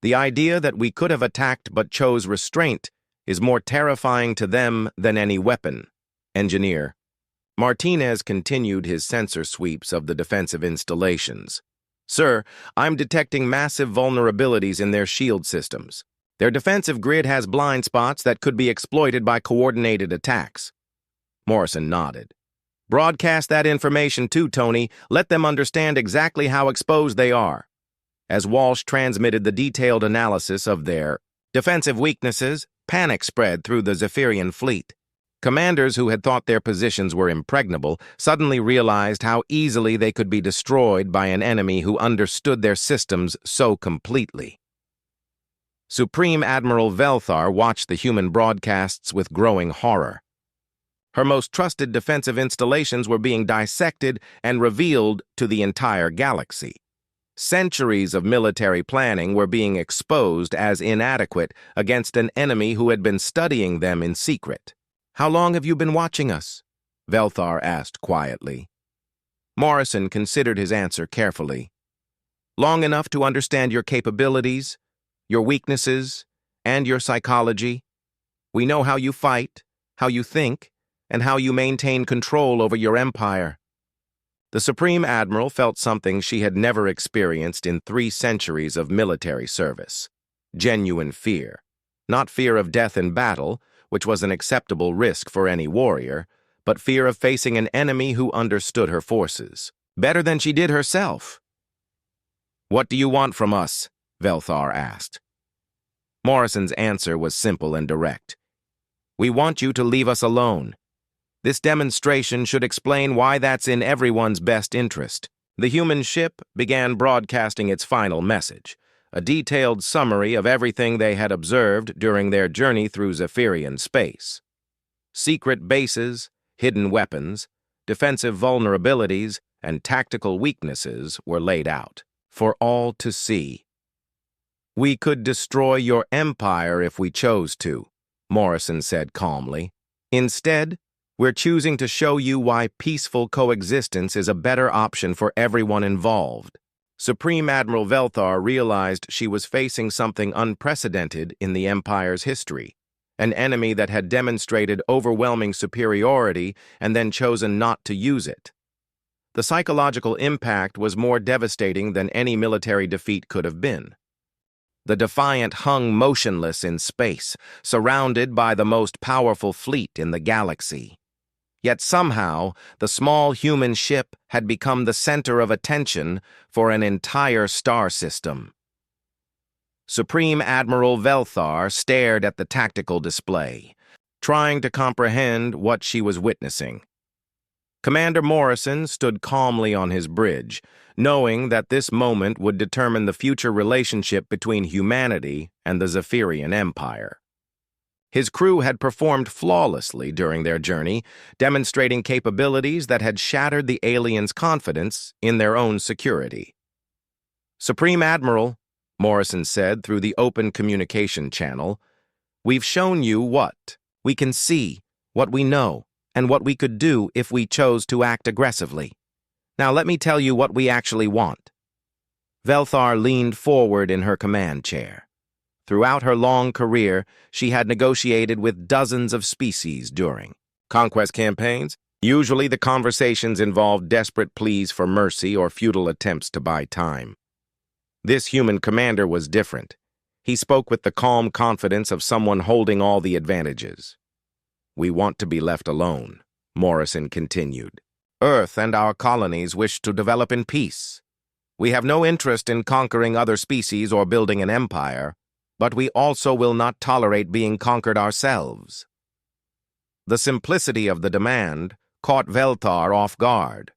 The idea that we could have attacked but chose restraint is more terrifying to them than any weapon. Engineer. Martinez continued his sensor sweeps of the defensive installations. Sir, I'm detecting massive vulnerabilities in their shield systems. Their defensive grid has blind spots that could be exploited by coordinated attacks. Morrison nodded. Broadcast that information too, Tony. Let them understand exactly how exposed they are. As Walsh transmitted the detailed analysis of their defensive weaknesses, panic spread through the Zephyrian fleet. Commanders who had thought their positions were impregnable suddenly realized how easily they could be destroyed by an enemy who understood their systems so completely. Supreme Admiral Velthar watched the human broadcasts with growing horror. Her most trusted defensive installations were being dissected and revealed to the entire galaxy. Centuries of military planning were being exposed as inadequate against an enemy who had been studying them in secret. "How long have you been watching us?" Velthar asked quietly. Morrison considered his answer carefully. "Long enough to understand your capabilities, your weaknesses, and your psychology. We know how you fight, how you think, and how you maintain control over your empire." The Supreme Admiral felt something she had never experienced in 3 centuries of military service. Genuine fear. Not fear of death in battle, which was an acceptable risk for any warrior, but fear of facing an enemy who understood her forces, better than she did herself. "What do you want from us?" Velthar asked. Morrison's answer was simple and direct. "We want you to leave us alone. This demonstration should explain why that's in everyone's best interest." The human ship began broadcasting its final message, a detailed summary of everything they had observed during their journey through Zephyrian space. Secret bases, hidden weapons, defensive vulnerabilities, and tactical weaknesses were laid out for all to see. "We could destroy your empire if we chose to," Morrison said calmly. "Instead, we're choosing to show you why peaceful coexistence is a better option for everyone involved." Supreme Admiral Velthar realized she was facing something unprecedented in the Empire's history, an enemy that had demonstrated overwhelming superiority and then chosen not to use it. The psychological impact was more devastating than any military defeat could have been. The Defiant hung motionless in space, surrounded by the most powerful fleet in the galaxy. Yet somehow, the small human ship had become the center of attention for an entire star system. Supreme Admiral Velthar stared at the tactical display, trying to comprehend what she was witnessing. Commander Morrison stood calmly on his bridge, knowing that this moment would determine the future relationship between humanity and the Zephyrian Empire. His crew had performed flawlessly during their journey, demonstrating capabilities that had shattered the aliens' confidence in their own security. "Supreme Admiral," Morrison said through the open communication channel, "we've shown you what we can see, what we know, and what we could do if we chose to act aggressively. Now let me tell you what we actually want." Velthar leaned forward in her command chair. Throughout her long career, she had negotiated with dozens of species during conquest campaigns. Usually the conversations involved desperate pleas for mercy or futile attempts to buy time. This human commander was different. He spoke with the calm confidence of someone holding all the advantages. "We want to be left alone," Morrison continued. "Earth and our colonies wish to develop in peace. We have no interest in conquering other species or building an empire, but we also will not tolerate being conquered ourselves." The simplicity of the demand caught Velthar off guard.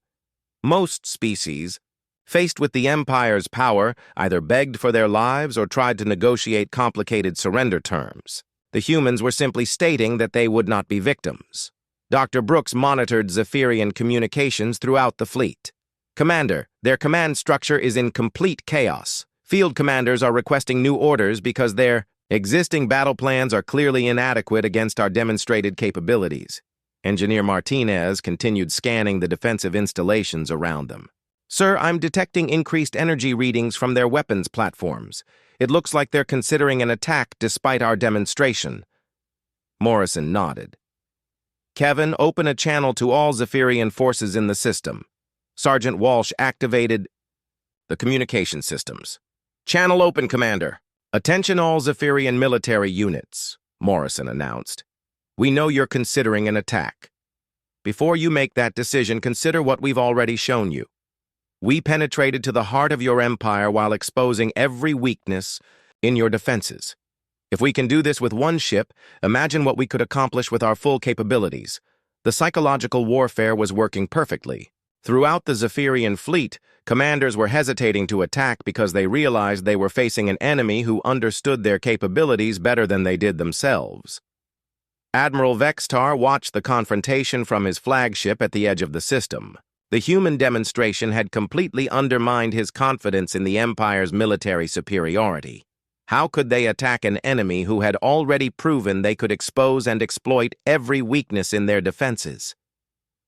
Most species, faced with the Empire's power, either begged for their lives or tried to negotiate complicated surrender terms. The humans were simply stating that they would not be victims. Dr. Brooks monitored Zephyrian communications throughout the fleet. "Commander, their command structure is in complete chaos. Field commanders are requesting new orders because their existing battle plans are clearly inadequate against our demonstrated capabilities." Engineer Martinez continued scanning the defensive installations around them. "Sir, I'm detecting increased energy readings from their weapons platforms. It looks like they're considering an attack despite our demonstration." Morrison nodded. "Kevin, open a channel to all Zephyrian forces in the system." Sergeant Walsh activated the communication systems. "Channel open, Commander." "Attention all Zephyrian military units," Morrison announced. "We know you're considering an attack. Before you make that decision, consider what we've already shown you. We penetrated to the heart of your empire while exposing every weakness in your defenses. If we can do this with one ship, imagine what we could accomplish with our full capabilities." The psychological warfare was working perfectly. Throughout the Zephyrian fleet, commanders were hesitating to attack because they realized they were facing an enemy who understood their capabilities better than they did themselves. Admiral Vextar watched the confrontation from his flagship at the edge of the system. The human demonstration had completely undermined his confidence in the Empire's military superiority. How could they attack an enemy who had already proven they could expose and exploit every weakness in their defenses?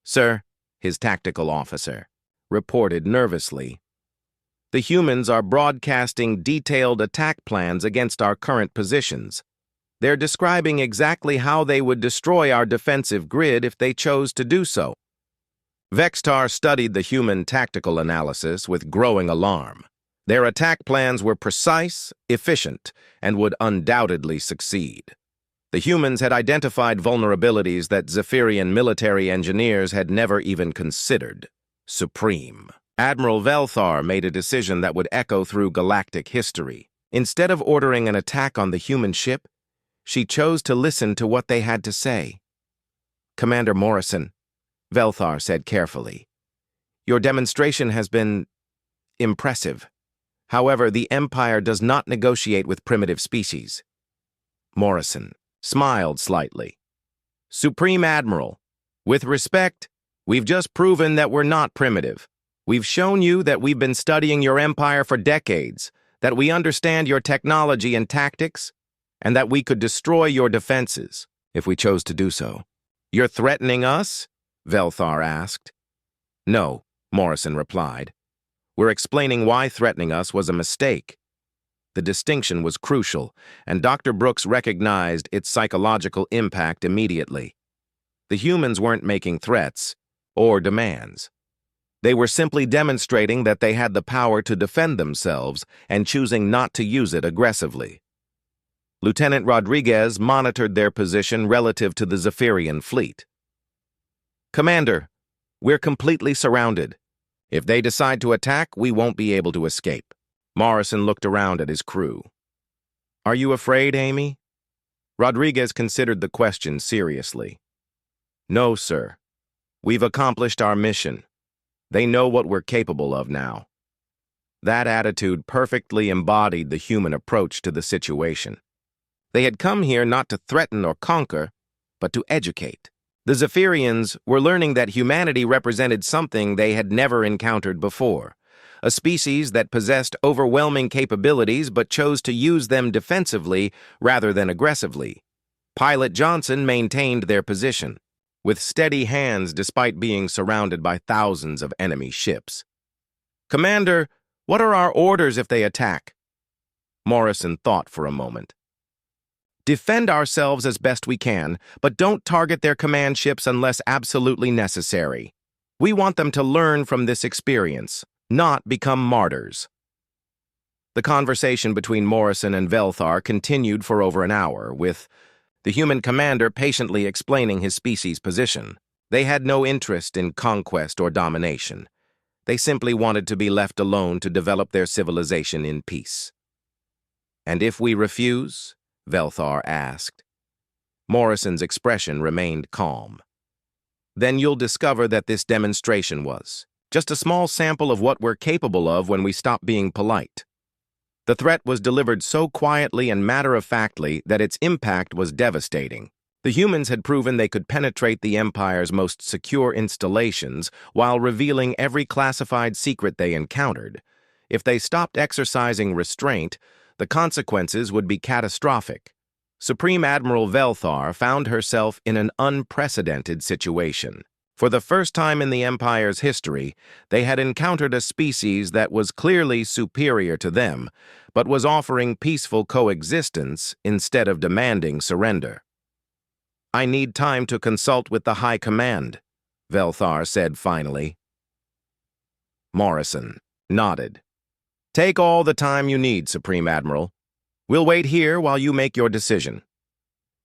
"Sir," his tactical officer reported nervously, "the humans are broadcasting detailed attack plans against our current positions. They're describing exactly how they would destroy our defensive grid if they chose to do so." Vextar studied the human tactical analysis with growing alarm. Their attack plans were precise, efficient, and would undoubtedly succeed. The humans had identified vulnerabilities that Zephyrian military engineers had never even considered. Supreme. Admiral Velthar made a decision that would echo through galactic history. Instead of ordering an attack on the human ship, she chose to listen to what they had to say. "Commander Morrison," Velthar said carefully, "your demonstration has been impressive. However, the Empire does not negotiate with primitive species." Morrison smiled slightly. "Supreme Admiral, with respect, we've just proven that we're not primitive. We've shown you that we've been studying your empire for decades, that we understand your technology and tactics, and that we could destroy your defenses if we chose to do so." "You're threatening us?" Velthar asked. "No," Morrison replied. "We're explaining why threatening us was a mistake." The distinction was crucial, and Dr. Brooks recognized its psychological impact immediately. The humans weren't making threats or demands. They were simply demonstrating that they had the power to defend themselves and choosing not to use it aggressively. Lieutenant Rodriguez monitored their position relative to the Zephyrian fleet. "Commander, we're completely surrounded. If they decide to attack, we won't be able to escape." Morrison looked around at his crew. "Are you afraid, Amy?" Rodriguez considered the question seriously. "No, sir. We've accomplished our mission. They know what we're capable of now." That attitude perfectly embodied the human approach to the situation. They had come here not to threaten or conquer, but to educate. The Zephyrians were learning that humanity represented something they had never encountered before, a species that possessed overwhelming capabilities but chose to use them defensively rather than aggressively. Pilot Johnson maintained their position, with steady hands despite being surrounded by thousands of enemy ships. "Commander, what are our orders if they attack?" Morrison thought for a moment. "Defend ourselves as best we can, but don't target their command ships unless absolutely necessary. We want them to learn from this experience, not become martyrs." The conversation between Morrison and Velthar continued for over an hour, with the human commander patiently explaining his species' position. They had no interest in conquest or domination. They simply wanted to be left alone to develop their civilization in peace. "And if we refuse?" Velthar asked. Morrison's expression remained calm. "Then you'll discover that this demonstration was just a small sample of what we're capable of when we stop being polite." The threat was delivered so quietly and matter-of-factly that its impact was devastating. The humans had proven they could penetrate the Empire's most secure installations while revealing every classified secret they encountered. If they stopped exercising restraint, the consequences would be catastrophic. Supreme Admiral Velthar found herself in an unprecedented situation. For the first time in the Empire's history, they had encountered a species that was clearly superior to them, but was offering peaceful coexistence instead of demanding surrender. "I need time to consult with the High Command," Velthar said finally. Morrison nodded. "Take all the time you need, Supreme Admiral. We'll wait here while you make your decision."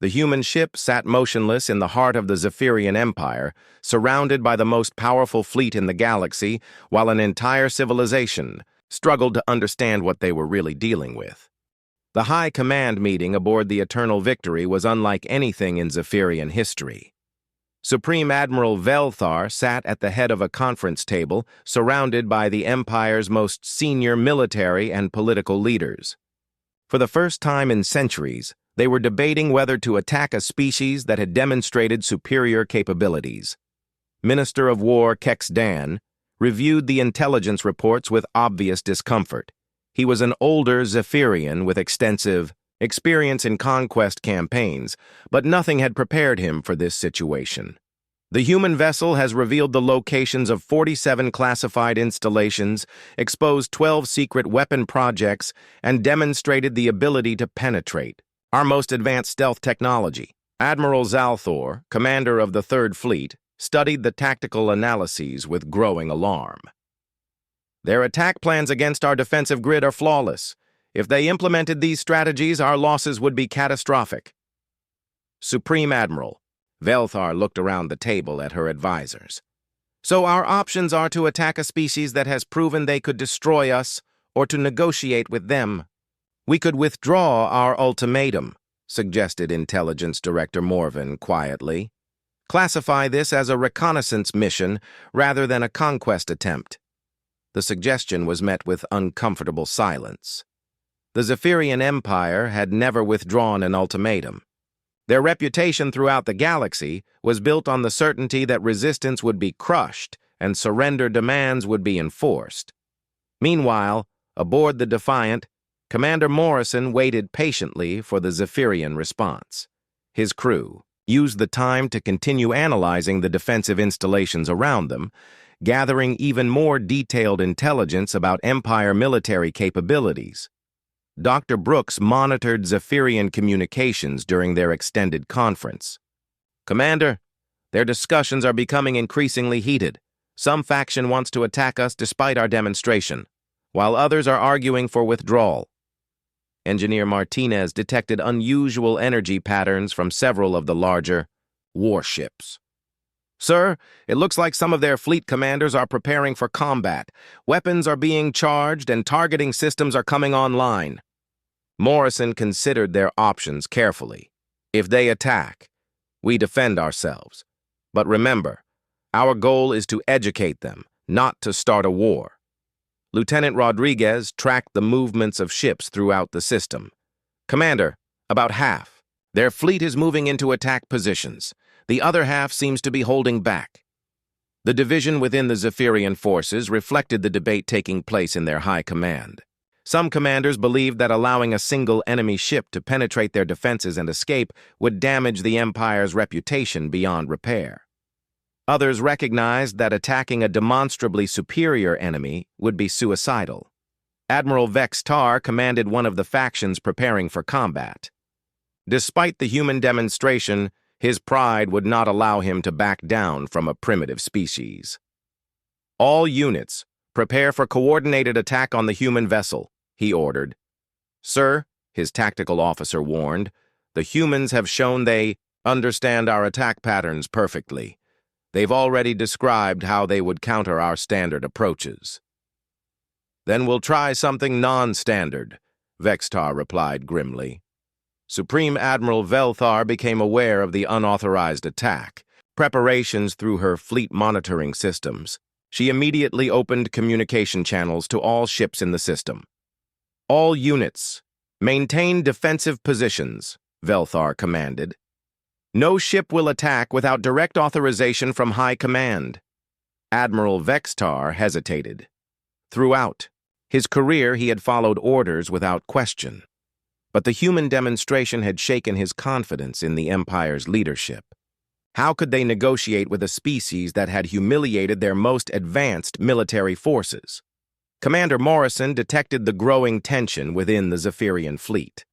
The human ship sat motionless in the heart of the Zephyrian Empire, surrounded by the most powerful fleet in the galaxy, while an entire civilization struggled to understand what they were really dealing with. The High Command meeting aboard the Eternal Victory was unlike anything in Zephyrian history. Supreme Admiral Velthar sat at the head of a conference table, surrounded by the Empire's most senior military and political leaders. For the first time in centuries, They were debating whether to attack a species that had demonstrated superior capabilities. Minister of War Kex Dan reviewed the intelligence reports with obvious discomfort. He was an older Zephyrian with extensive experience in conquest campaigns, but nothing had prepared him for this situation. The human vessel has revealed the locations of 47 classified installations, exposed 12 secret weapon projects, and demonstrated the ability to penetrate. Our most advanced stealth technology. Admiral Zalthor, commander of the Third Fleet, studied the tactical analyses with growing alarm. Their attack plans against our defensive grid are flawless. If they implemented these strategies, our losses would be catastrophic. Supreme Admiral Velthar looked around the table at her advisors. So our options are to attack a species that has proven they could destroy us, or to negotiate with them. We could withdraw our ultimatum, suggested Intelligence Director Morven quietly. Classify this as a reconnaissance mission rather than a conquest attempt. The suggestion was met with uncomfortable silence. The Zephyrian Empire had never withdrawn an ultimatum. Their reputation throughout the galaxy was built on the certainty that resistance would be crushed and surrender demands would be enforced. Meanwhile, aboard the Defiant, Commander Morrison waited patiently for the Zephyrian response. His crew used the time to continue analyzing the defensive installations around them, gathering even more detailed intelligence about Empire military capabilities. Dr. Brooks monitored Zephyrian communications during their extended conference. Commander, their discussions are becoming increasingly heated. Some faction wants to attack us despite our demonstration, while others are arguing for withdrawal. Engineer Martinez detected unusual energy patterns from several of the larger warships. Sir, it looks like some of their fleet commanders are preparing for combat. Weapons are being charged and targeting systems are coming online. Morrison considered their options carefully. If they attack, we defend ourselves. But remember, our goal is to educate them, not to start a war. Lieutenant Rodriguez tracked the movements of ships throughout the system. Commander, about half. Their fleet is moving into attack positions. The other half seems to be holding back. The division within the Zephyrian forces reflected the debate taking place in their high command. Some commanders believed that allowing a single enemy ship to penetrate their defenses and escape would damage the Empire's reputation beyond repair. Others recognized that attacking a demonstrably superior enemy would be suicidal. Admiral Vex Tar commanded one of the factions preparing for combat. Despite the human demonstration, his pride would not allow him to back down from a primitive species. All units, prepare for coordinated attack on the human vessel, he ordered. Sir, his tactical officer warned, the humans have shown they understand our attack patterns perfectly. They've already described how they would counter our standard approaches. Then we'll try something non-standard, Vextar replied grimly. Supreme Admiral Velthar became aware of the unauthorized attack, preparations through her fleet monitoring systems. She immediately opened communication channels to all ships in the system. All units, maintain defensive positions, Velthar commanded. No ship will attack without direct authorization from High Command. Admiral Vextar hesitated. Throughout his career, he had followed orders without question. But the human demonstration had shaken his confidence in the Empire's leadership. How could they negotiate with a species that had humiliated their most advanced military forces? Commander Morrison detected the growing tension within the Zephyrian fleet.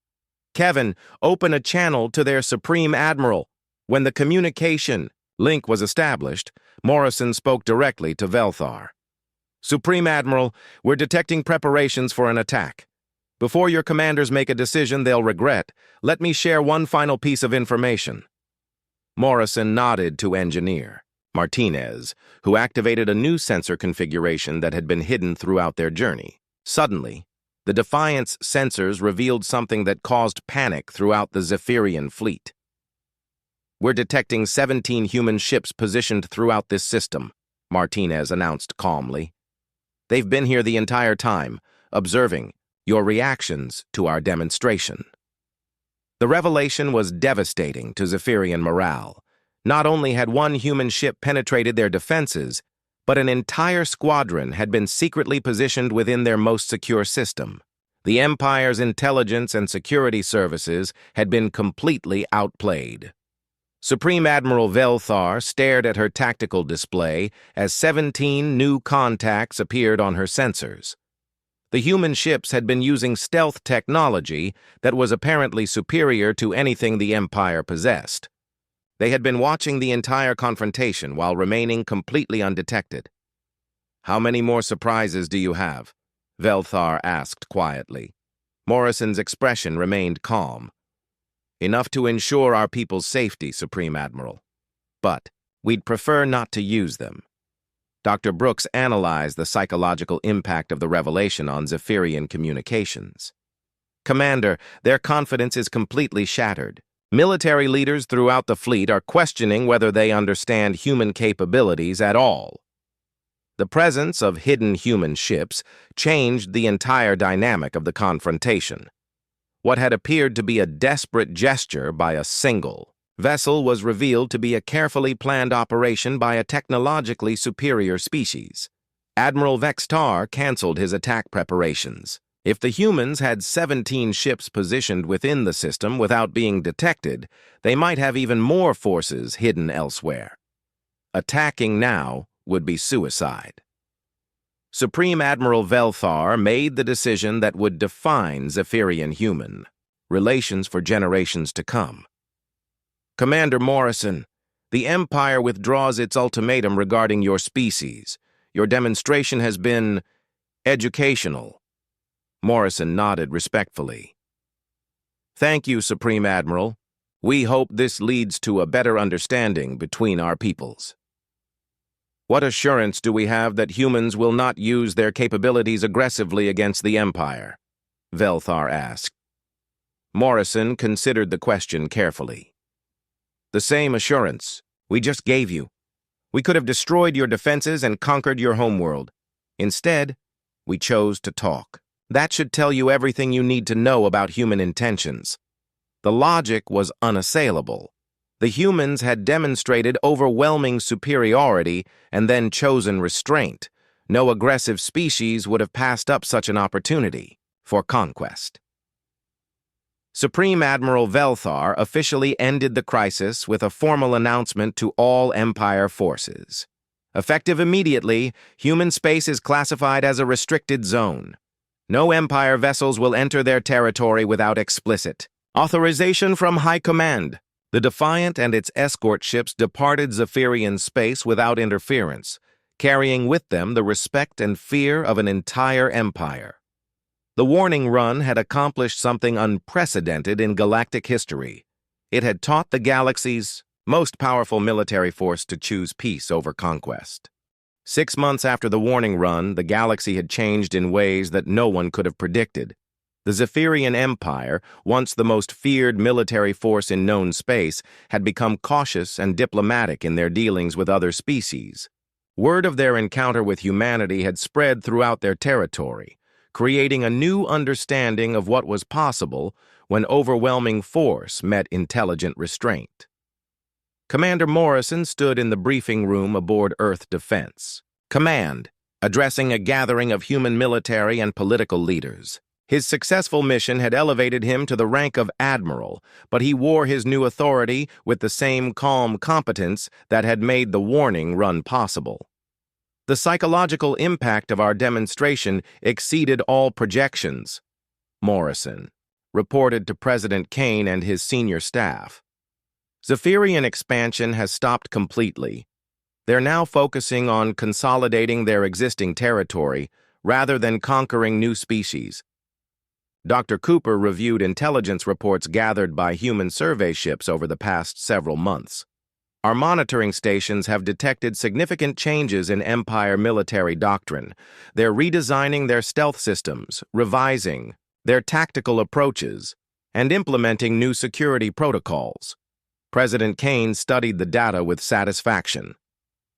Kevin, open a channel to their Supreme Admiral. When the communication link was established, Morrison spoke directly to Velthar. Supreme Admiral, we're detecting preparations for an attack. Before your commanders make a decision they'll regret, let me share one final piece of information. Morrison nodded to Engineer Martinez, who activated a new sensor configuration that had been hidden throughout their journey. Suddenly, the Defiant's sensors revealed something that caused panic throughout the Zephyrian fleet. We're detecting 17 human ships positioned throughout this system, Martinez announced calmly. They've been here the entire time, observing your reactions to our demonstration. The revelation was devastating to Zephyrian morale. Not only had one human ship penetrated their defenses, but an entire squadron had been secretly positioned within their most secure system. The Empire's intelligence and security services had been completely outplayed. Supreme Admiral Velthar stared at her tactical display as 17 new contacts appeared on her sensors. The human ships had been using stealth technology that was apparently superior to anything the Empire possessed. They had been watching the entire confrontation while remaining completely undetected. "How many more surprises do you have?" Velthar asked quietly. Morrison's expression remained calm. "Enough to ensure our people's safety, Supreme Admiral. But we'd prefer not to use them." Dr. Brooks analyzed the psychological impact of the revelation on Zephyrian communications. "Commander, their confidence is completely shattered. Military leaders throughout the fleet are questioning whether they understand human capabilities at all." The presence of hidden human ships changed the entire dynamic of the confrontation. What had appeared to be a desperate gesture by a single vessel was revealed to be a carefully planned operation by a technologically superior species. Admiral Vextar canceled his attack preparations. If the humans had 17 ships positioned within the system without being detected, they might have even more forces hidden elsewhere. Attacking now would be suicide. Supreme Admiral Velthar made the decision that would define Zephyrian human relations for generations to come. "Commander Morrison, the Empire withdraws its ultimatum regarding your species. Your demonstration has been educational." Morrison nodded respectfully. "Thank you, Supreme Admiral. We hope this leads to a better understanding between our peoples." "What assurance do we have that humans will not use their capabilities aggressively against the Empire?" Velthar asked. Morrison considered the question carefully. "The same assurance we just gave you. We could have destroyed your defenses and conquered your homeworld. Instead, we chose to talk. That should tell you everything you need to know about human intentions." The logic was unassailable. The humans had demonstrated overwhelming superiority and then chosen restraint. No aggressive species would have passed up such an opportunity for conquest. Supreme Admiral Velthar officially ended the crisis with a formal announcement to all Empire forces. Effective immediately, human space is classified as a restricted zone. No Empire vessels will enter their territory without explicit authorization from High Command. The Defiant and its escort ships departed Zephyrian space without interference, carrying with them the respect and fear of an entire empire. The warning run had accomplished something unprecedented in galactic history. It had taught the galaxy's most powerful military force to choose peace over conquest. 6 months after the warning run, the galaxy had changed in ways that no one could have predicted. The Zephyrian Empire, once the most feared military force in known space, had become cautious and diplomatic in their dealings with other species. Word of their encounter with humanity had spread throughout their territory, creating a new understanding of what was possible when overwhelming force met intelligent restraint. Commander Morrison stood in the briefing room aboard Earth Defense Command, addressing a gathering of human military and political leaders. His successful mission had elevated him to the rank of admiral, but he wore his new authority with the same calm competence that had made the warning run possible. "The psychological impact of our demonstration exceeded all projections," Morrison reported to President Kane and his senior staff. "Zephyrian expansion has stopped completely. They're now focusing on consolidating their existing territory rather than conquering new species." Dr. Cooper reviewed intelligence reports gathered by human survey ships over the past several months. "Our monitoring stations have detected significant changes in Empire military doctrine. They're redesigning their stealth systems, revising their tactical approaches, and implementing new security protocols." President Kane studied the data with satisfaction.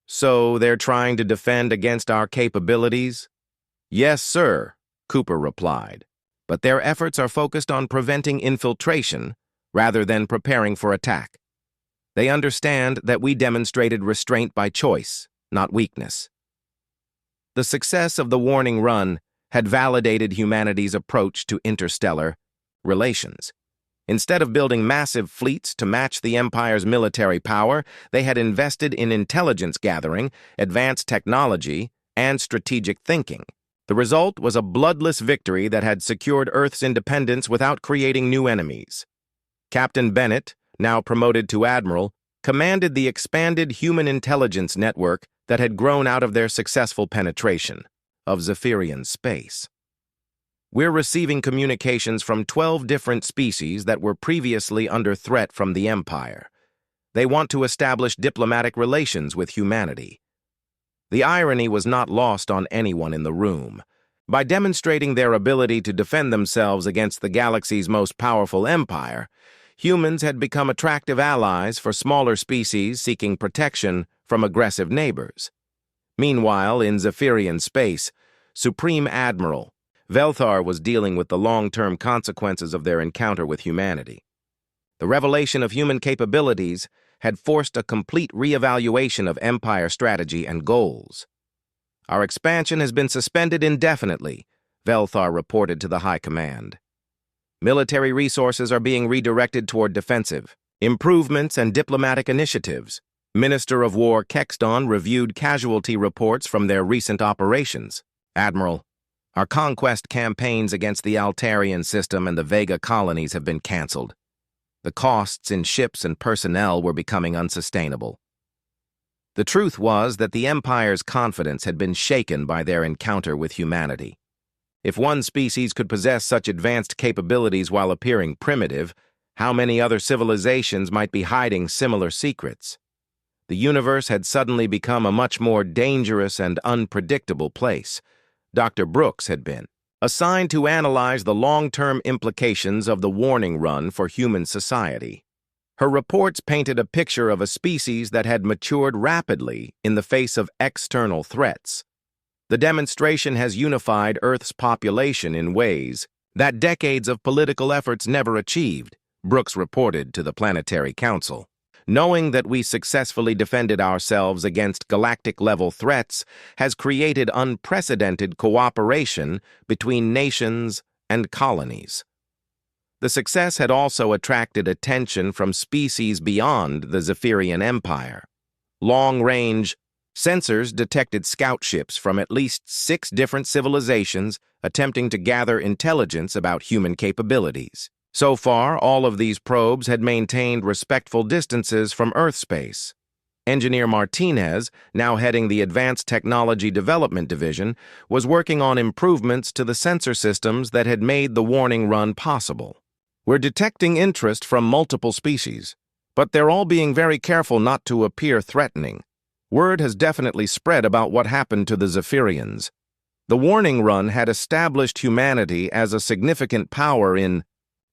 "So they're trying to defend against our capabilities?" "Yes, sir," Cooper replied. "But their efforts are focused on preventing infiltration rather than preparing for attack. They understand that we demonstrated restraint by choice, not weakness. The success of the warning run had validated humanity's approach to interstellar relations. Instead of building massive fleets to match the Empire's military power, they had invested in intelligence gathering, advanced technology, and strategic thinking. The result was a bloodless victory that had secured Earth's independence without creating new enemies. Captain Bennett, now promoted to admiral, commanded the expanded human intelligence network that had grown out of their successful penetration of Zephyrian space. We're receiving communications from 12 different species that were previously under threat from the Empire. They want to establish diplomatic relations with humanity. The irony was not lost on anyone in the room. By demonstrating their ability to defend themselves against the galaxy's most powerful empire, humans had become attractive allies for smaller species seeking protection from aggressive neighbors. Meanwhile, in Zephyrian space, Supreme Admiral Velthar was dealing with the long-term consequences of their encounter with humanity. The revelation of human capabilities had forced a complete re-evaluation of Empire strategy and goals. Our expansion has been suspended indefinitely, Velthar reported to the High Command. Military resources are being redirected toward defensive improvements and diplomatic initiatives. Minister of War Kexton reviewed casualty reports from their recent operations. Admiral, our conquest campaigns against the Altarian system and the Vega colonies have been canceled. The costs in ships and personnel were becoming unsustainable. The truth was that the Empire's confidence had been shaken by their encounter with humanity. If one species could possess such advanced capabilities while appearing primitive, how many other civilizations might be hiding similar secrets? The universe had suddenly become a much more dangerous and unpredictable place. Dr. Brooks had been assigned to analyze the long-term implications of the warning run for human society. Her reports painted a picture of a species that had matured rapidly in the face of external threats. The demonstration has unified Earth's population in ways that decades of political efforts never achieved, Brooks reported to the Planetary Council. Knowing that we successfully defended ourselves against galactic-level threats has created unprecedented cooperation between nations and colonies. The success had also attracted attention from species beyond the Zephyrian Empire. Long-range sensors detected scout ships from at least 6 different civilizations attempting to gather intelligence about human capabilities. So far, all of these probes had maintained respectful distances from Earth space. Engineer Martinez, now heading the Advanced Technology Development Division, was working on improvements to the sensor systems that had made the warning run possible. We're detecting interest from multiple species, but they're all being very careful not to appear threatening. Word has definitely spread about what happened to the Zephyrians. The warning run had established humanity as a significant power in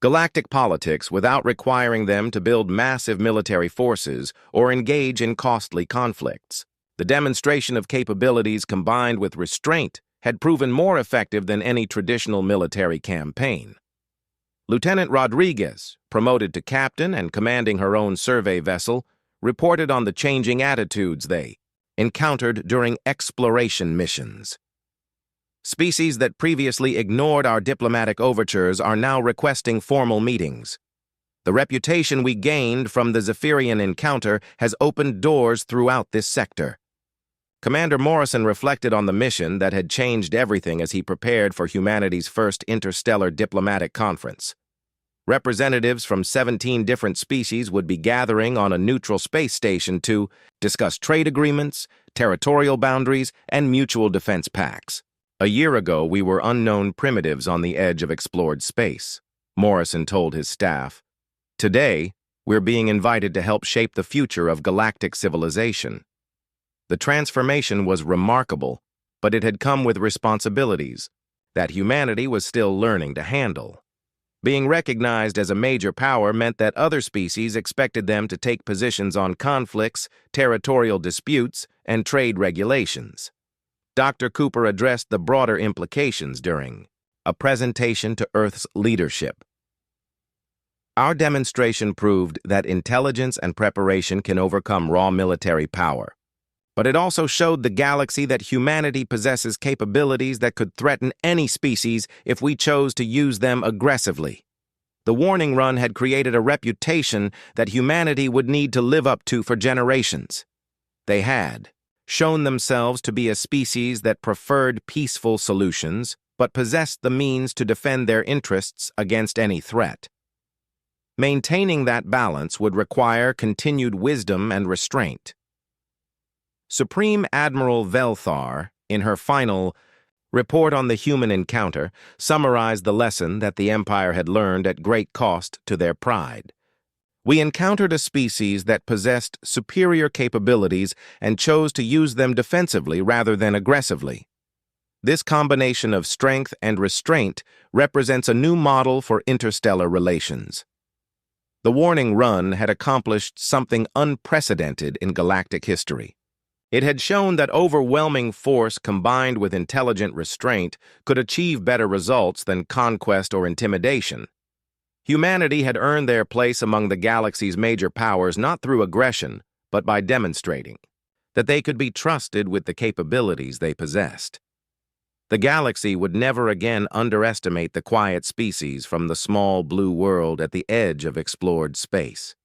galactic politics without requiring them to build massive military forces or engage in costly conflicts. The demonstration of capabilities combined with restraint had proven more effective than any traditional military campaign. Lieutenant Rodriguez, promoted to captain and commanding her own survey vessel, reported on the changing attitudes they encountered during exploration missions. Species that previously ignored our diplomatic overtures are now requesting formal meetings. The reputation we gained from the Zephyrian encounter has opened doors throughout this sector. Commander Morrison reflected on the mission that had changed everything as he prepared for humanity's first interstellar diplomatic conference. Representatives from 17 different species would be gathering on a neutral space station to discuss trade agreements, territorial boundaries, and mutual defense pacts. A year ago, we were unknown primitives on the edge of explored space, Morrison told his staff. Today, we're being invited to help shape the future of galactic civilization. The transformation was remarkable, but it had come with responsibilities that humanity was still learning to handle. Being recognized as a major power meant that other species expected them to take positions on conflicts, territorial disputes, and trade regulations. Dr. Cooper addressed the broader implications during a presentation to Earth's leadership. Our demonstration proved that intelligence and preparation can overcome raw military power. But it also showed the galaxy that humanity possesses capabilities that could threaten any species if we chose to use them aggressively. The warning run had created a reputation that humanity would need to live up to for generations. They had shown themselves to be a species that preferred peaceful solutions, but possessed the means to defend their interests against any threat. Maintaining that balance would require continued wisdom and restraint. Supreme Admiral Velthar, in her final report on the human encounter, summarized the lesson that the Empire had learned at great cost to their pride. We encountered a species that possessed superior capabilities and chose to use them defensively rather than aggressively. This combination of strength and restraint represents a new model for interstellar relations. The warning run had accomplished something unprecedented in galactic history. It had shown that overwhelming force combined with intelligent restraint could achieve better results than conquest or intimidation. Humanity had earned their place among the galaxy's major powers not through aggression, but by demonstrating that they could be trusted with the capabilities they possessed. The galaxy would never again underestimate the quiet species from the small blue world at the edge of explored space.